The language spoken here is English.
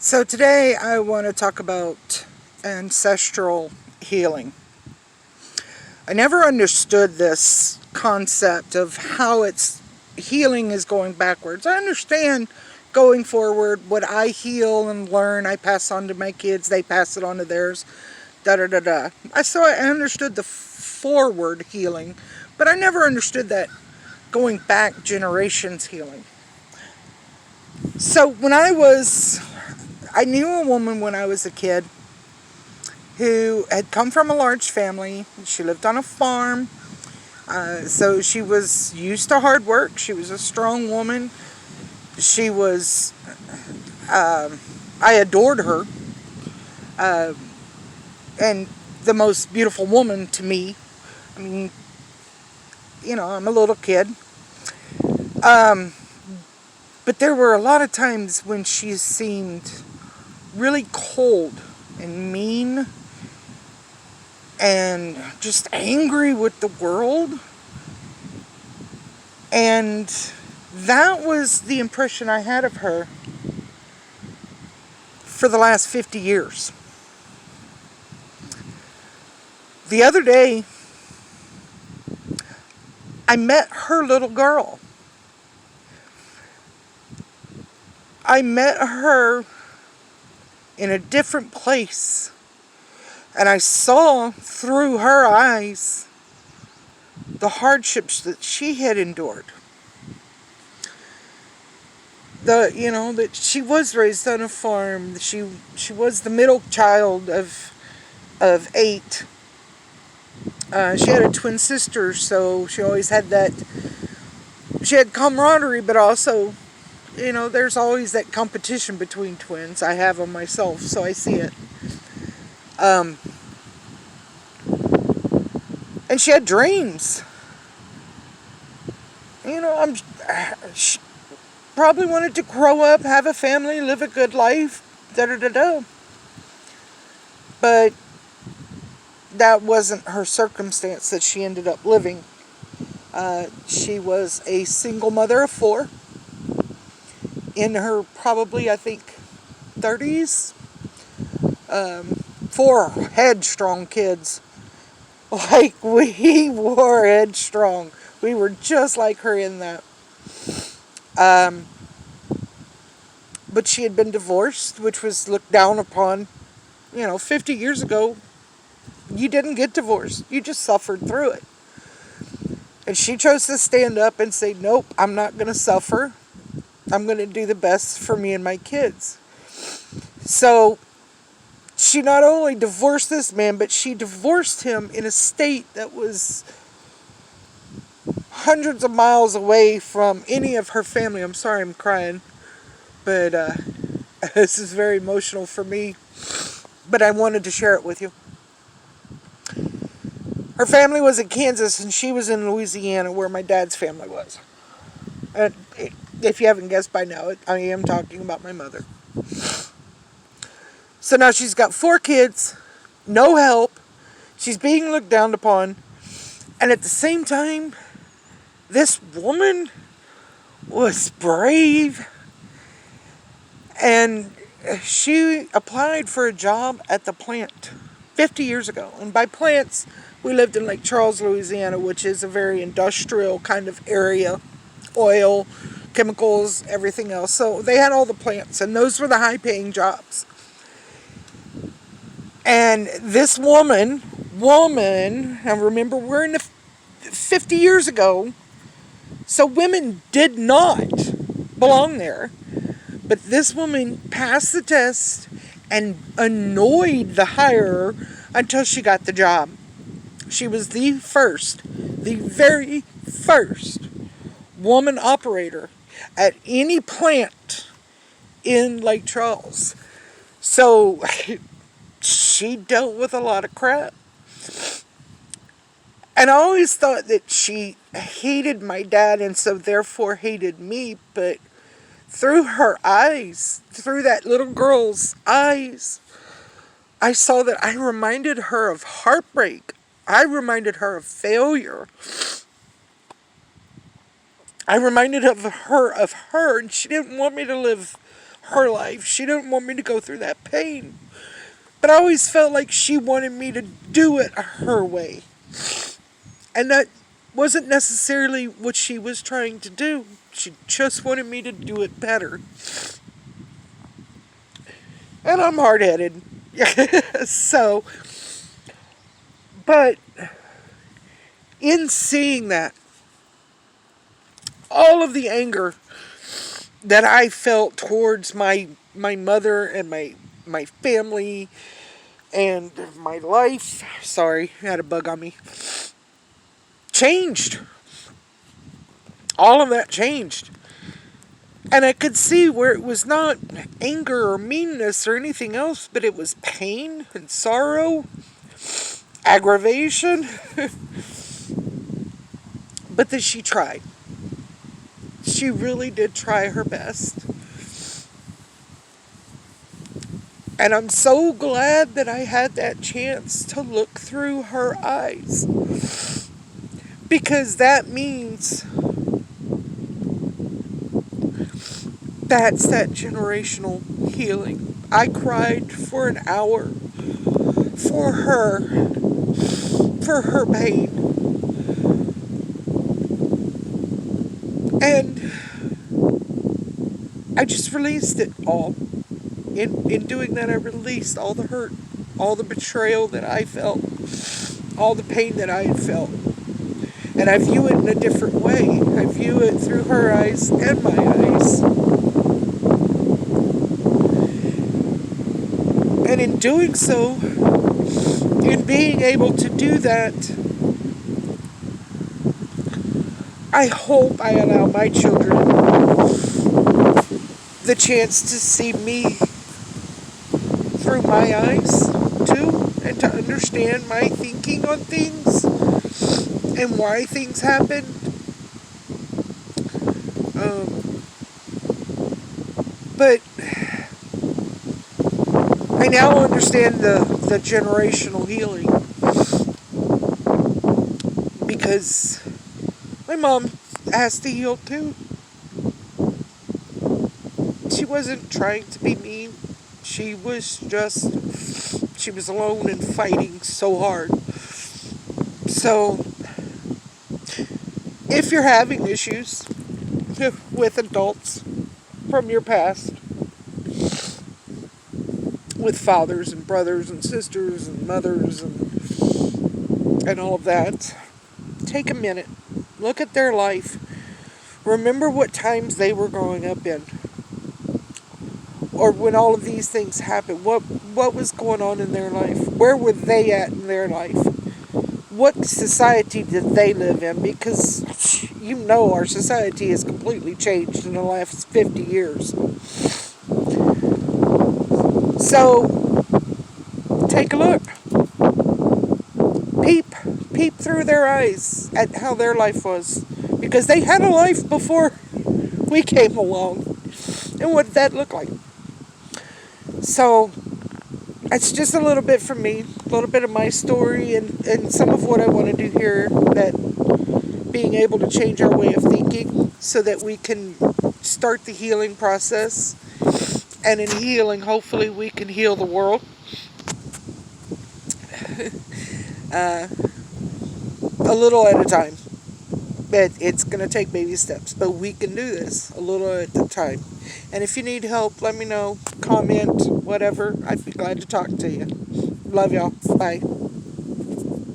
So today I want to talk about ancestral healing. I never understood this concept of how healing is going backwards. I understand going forward, what I heal and learn, I pass on to my kids, they pass it on to theirs, da da da da. So I understood the forward healing, but I never understood that going back generations healing. So I knew a woman when I was a kid who had come from a large family. She lived on a farm, so she was used to hard work. She was a strong woman. She was, I adored her, and the most beautiful woman to me. I mean, I'm a little kid. But there were a lot of times when she seemed really cold and mean and just angry with the world. And that was the impression I had of her for the last 50 years. The other day, I met her little girl. I met her in a different place, and I saw through her eyes the hardships that she had endured. That she was raised on a farm. She was the middle child of 8. She had a twin sister, so she always had that. She had camaraderie, but also, there's always that competition between twins. I have them myself, so I see it. And she had dreams. She probably wanted to grow up, have a family, live a good life, da-da-da-da. But that wasn't her circumstance that she ended up living. She was a single mother of 4. In her probably, I think, 30s. 4 headstrong kids. Like, we were headstrong. We were just like her in that. But she had been divorced, which was looked down upon. 50 years ago, you didn't get divorced. You just suffered through it. And she chose to stand up and say, nope, I'm not going to suffer. I'm going to do the best for me and my kids. So she not only divorced this man, but she divorced him in a state that was hundreds of miles away from any of her family. I'm sorry I'm crying, but this is very emotional for me, but I wanted to share it with you. Her family was in Kansas and she was in Louisiana, where my dad's family was. And if you haven't guessed by now, I am talking about my mother. So now she's got 4 kids, no help. She's being looked down upon. And at the same time, this woman was brave. And she applied for a job at the plant 50 years ago. And by plants, we lived in Lake Charles, Louisiana, which is a very industrial kind of area. Oil, chemicals, everything else. So they had all the plants, and those were the high-paying jobs. And this woman, and remember, we're in the 50 years ago, so women did not belong there. But this woman passed the test and annoyed the hirer until she got the job. She was the very first woman operator at any plant in Lake Charles. So she dealt with a lot of crap. And I always thought that she hated my dad and so therefore hated me, but through her eyes, through that little girl's eyes, I saw that I reminded her of heartbreak. I reminded her of failure. I reminded her of her, and she didn't want me to live her life. She didn't want me to go through that pain. But I always felt like she wanted me to do it her way. And that wasn't necessarily what she was trying to do. She just wanted me to do it better. And I'm hard-headed. So, but in seeing that, all of the anger that I felt towards my mother and my family and my life, sorry, I had a bug on me, changed. All of that changed. And I could see where it was not anger or meanness or anything else, but it was pain and sorrow, aggravation. But that she tried. She really did try her best. And I'm so glad that I had that chance to look through her eyes. Because that means that's that generational healing. I cried for an hour for her pain. And I just released it all. In doing that, I released all the hurt, all the betrayal that I felt, all the pain that I had felt. And I view it in a different way. I view it through her eyes and my eyes. And in doing so, in being able to do that, I hope I allow my children the chance to see me through my eyes too, and to understand my thinking on things and why things happen. But I now understand the generational healing, because my mom has to heal too. She wasn't trying to be mean. She was alone and fighting so hard. So, if you're having issues with adults from your past, with fathers and brothers and sisters and mothers and all of that, take a minute. Look at their life. Remember what times they were growing up in. Or when all of these things happened. What was going on in their life? Where were they at in their life? What society did they live in? Because you know our society has completely changed in the last 50 years. So, take a look. Peep through their eyes at how their life was. Because they had a life before we came along. And what did that look like? So, it's just a little bit from me, a little bit of my story, and some of what I want to do here, that being able to change our way of thinking so that we can start the healing process. And in healing, hopefully we can heal the world. A little at a time. But it's going to take baby steps. But we can do this a little at a time. And if you need help, let me know. Comment, whatever. I'd be glad to talk to you. Love y'all. Bye.